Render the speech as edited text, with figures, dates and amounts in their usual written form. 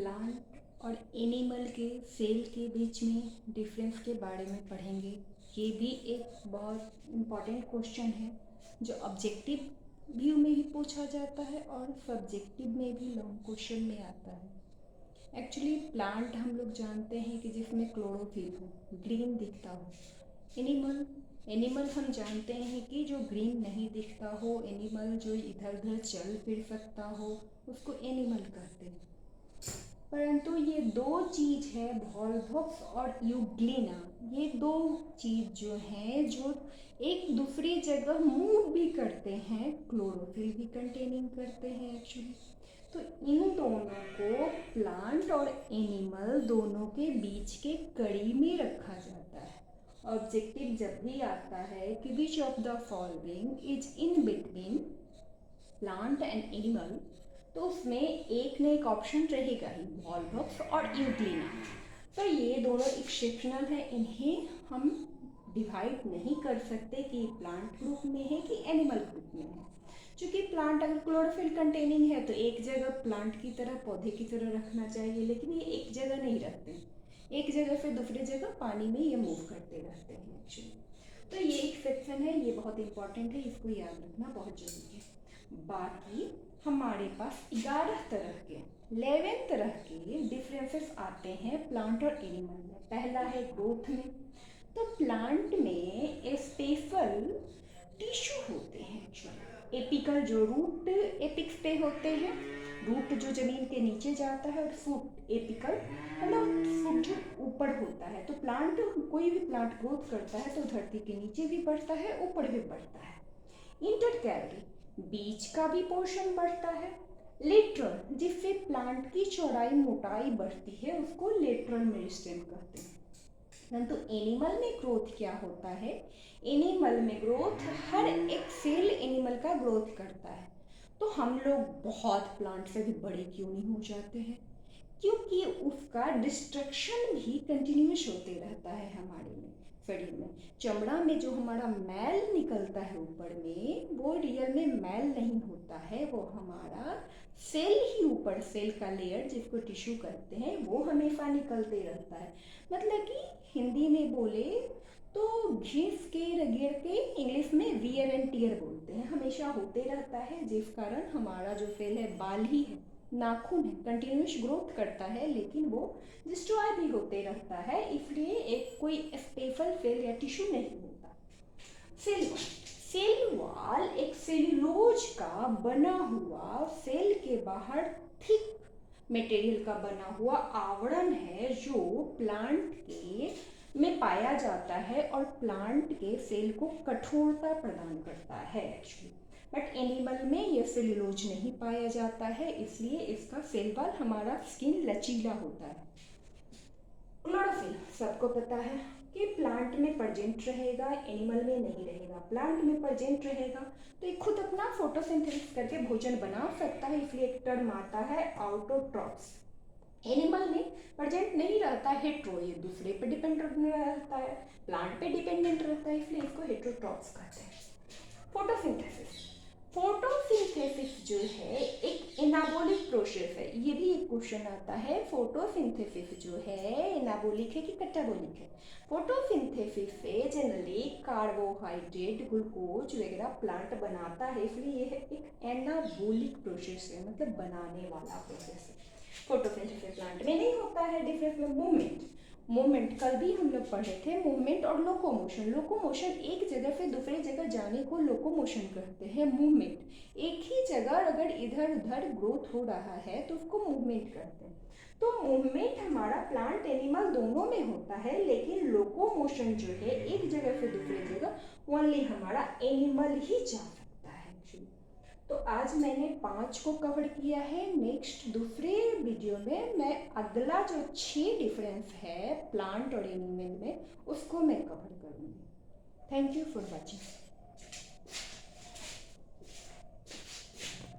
Plant और animal के cell के बीच में डिफरेंस के बारे में पढ़ेंगे। ये भी एक बहुत इम्पॉर्टेंट क्वेश्चन है जो ऑब्जेक्टिव व्यू में भी पूछा जाता है और सब्जेक्टिव में भी लॉन्ग क्वेश्चन में आता है। एक्चुअली प्लांट हम लोग जानते हैं कि जिसमें क्लोरोफिल हो, ग्रीन दिखता हो। एनिमल हम जानते हैं कि जो ग्रीन नहीं दिखता हो, एनिमल जो इधर उधर चल फिर सकता हो, उसको एनिमल कहते हैं। परंतु ये दो चीज़ है, वॉल्वॉक्स और यूग्लिना, ये दो चीज़ जो हैं जो एक दूसरी जगह मूव भी करते हैं, क्लोरोफिल भी कंटेनिंग करते हैं एक्चुअली। तो इन दोनों को प्लांट और एनिमल दोनों के बीच के कड़ी में रखा जाता है। ऑब्जेक्टिव जब भी आता है कि which of the following is in between plant and animal, तो उसमें एक न एक ऑप्शन रहेगा ही, वॉल्वॉक्स और यूग्लिना। तो ये दोनों एक्सेप्शनल है, इन्हें हम डिवाइड नहीं कर सकते कि प्लांट ग्रुप में है कि एनिमल ग्रुप में है। क्योंकि प्लांट अगर क्लोरोफिल कंटेनिंग है तो एक जगह प्लांट की तरह, पौधे की तरह रखना चाहिए, लेकिन ये एक जगह नहीं रखते, एक जगह से दूसरी जगह पानी में ये मूव करते रहते हैं एक्चुअली। तो ये एक सेक्शन है, ये बहुत इंपॉर्टेंट है, इसको याद रखना बहुत जरूरी है। बाकी हमारे पास 11 तरह के डिफरेंसेस आते हैं प्लांट और एनिमल में। पहला है ग्रोथ में। तो प्लांट में स्पेशल टिश्यू होते हैं एक्चुअली। एपिकल जो रूट एपिक्स पे होते हैं, रूट जो जमीन के नीचे जाता है, और फुट एपिकल मतलब फुट जो ऊपर होता है। तो प्लांट, कोई भी प्लांट ग्रोथ करता है तो धरती के नीचे भी बढ़ता है, ऊपर भी बढ़ता है। इंटरकैलरी, बीच का भी पोर्शन बढ़ता है। लेटरल, जिससे प्लांट की चौड़ाई मोटाई बढ़ती है, उसको लेटरल मेरिस्टेम कहते हैं। परंतु एनिमल में ग्रोथ क्या होता है? एनिमल में ग्रोथ, हर एक सेल एनिमल का ग्रोथ करता है। तो हम लोग बहुत प्लांट से भी बड़े क्यों नहीं हो जाते हैं? क्योंकि उसका डिस्ट्रक्शन भी कंटिन्यूस होते रहता है हमारे में, शरीर में। चमड़ा में जो हमारा मैल निकलता है ऊपर में, वो रियल में मैल नहीं होता है, वो हमारा सेल ही, ऊपर सेल का लेयर जिसको टिश्यू कहते हैं, वो हमेशा निकलते रहता है। मतलब कि हिंदी में बोले तो घिस के रगड़ के, इंग्लिश में वियर एंड टियर बोलते हैं, हमेशा होते रहता है। जिस कारण हमारा जो सेल है, बाल ही है, नाखून है, कंटिन्यूस ग्रोथ करता है, लेकिन वो डिस्ट्रॉय भी होते रहता है, इसलिए एक कोई स्पेशल सेल या टिश्यू नहीं होता। सेल वॉल एक सेल्यूलोज का बना हुआ, सेल के बाहर थिक मटेरियल का बना हुआ आवरण है, जो प्लांट के में पाया जाता है और प्लांट के सेल को कठोरता प्रदान करता है एक्चुअली। बट एनिमल में यह सेल्यूलोज नहीं पाया जाता है, इसलिए इसका सेल वॉल, हमारा स्किन लचीला होता है। क्लोरोफिल सबको पता है कि प्लांट में प्रेजेंट रहेगा, एनिमल में नहीं रहेगा। प्लांट में प्रेजेंट रहेगा तो ये खुद अपना फोटोसिंथेसिस करके भोजन बना सकता है, इसलिए एक टर्म आता है ऑटोट्रॉफ्स। एनिमल में प्रेजेंट नहीं रहता, हेट्रो, ये दूसरे पे डिपेंडेंट रहता है, प्लांट पे डिपेंडेंट रहता है, इसलिए इसको हेट्रोट्रॉफ्स कहते हैं। फोटोसिंथेसिस जो है एक एनाबॉलिक प्रोसेस है। ये भी एक क्वेश्चन आता है, फोटोसिंथेसिस जो है एनाबॉलिक है कि कैटाबॉलिक है? फोटोसिंथेसिस से जनरली कार्बोहाइड्रेट, ग्लूकोज वगैरह प्लांट बनाता है, इसलिए यह एक एनाबॉलिक प्रोसेस है, मतलब बनाने वाला प्रोसेस है। फोटोसिंथेसिस प्लांट में नहीं होता है। डिफरेंस में मूवमेंट कल भी हम लोग पढ़े थे, मूवमेंट और लोकोमोशन एक जगह से दूसरी जगह जाने को लोकोमोशन कहते हैं। मूवमेंट, एक ही जगह अगर इधर उधर ग्रोथ हो रहा है तो उसको मूवमेंट कहते हैं। तो मूवमेंट हमारा प्लांट एनिमल दोनों में होता है, लेकिन लोकोमोशन जो है एक जगह से दूसरी जगह ओनली हमारा एनिमल ही जा सकता है एक्चुअली। तो आज मैंने 5 को कवर किया है। नेक्स्ट दूसरे वीडियो में मैं अगला जो 6 डिफरेंस है प्लांट और एनिमल में, उसको मैं कवर करूँगी। Thank you for watching.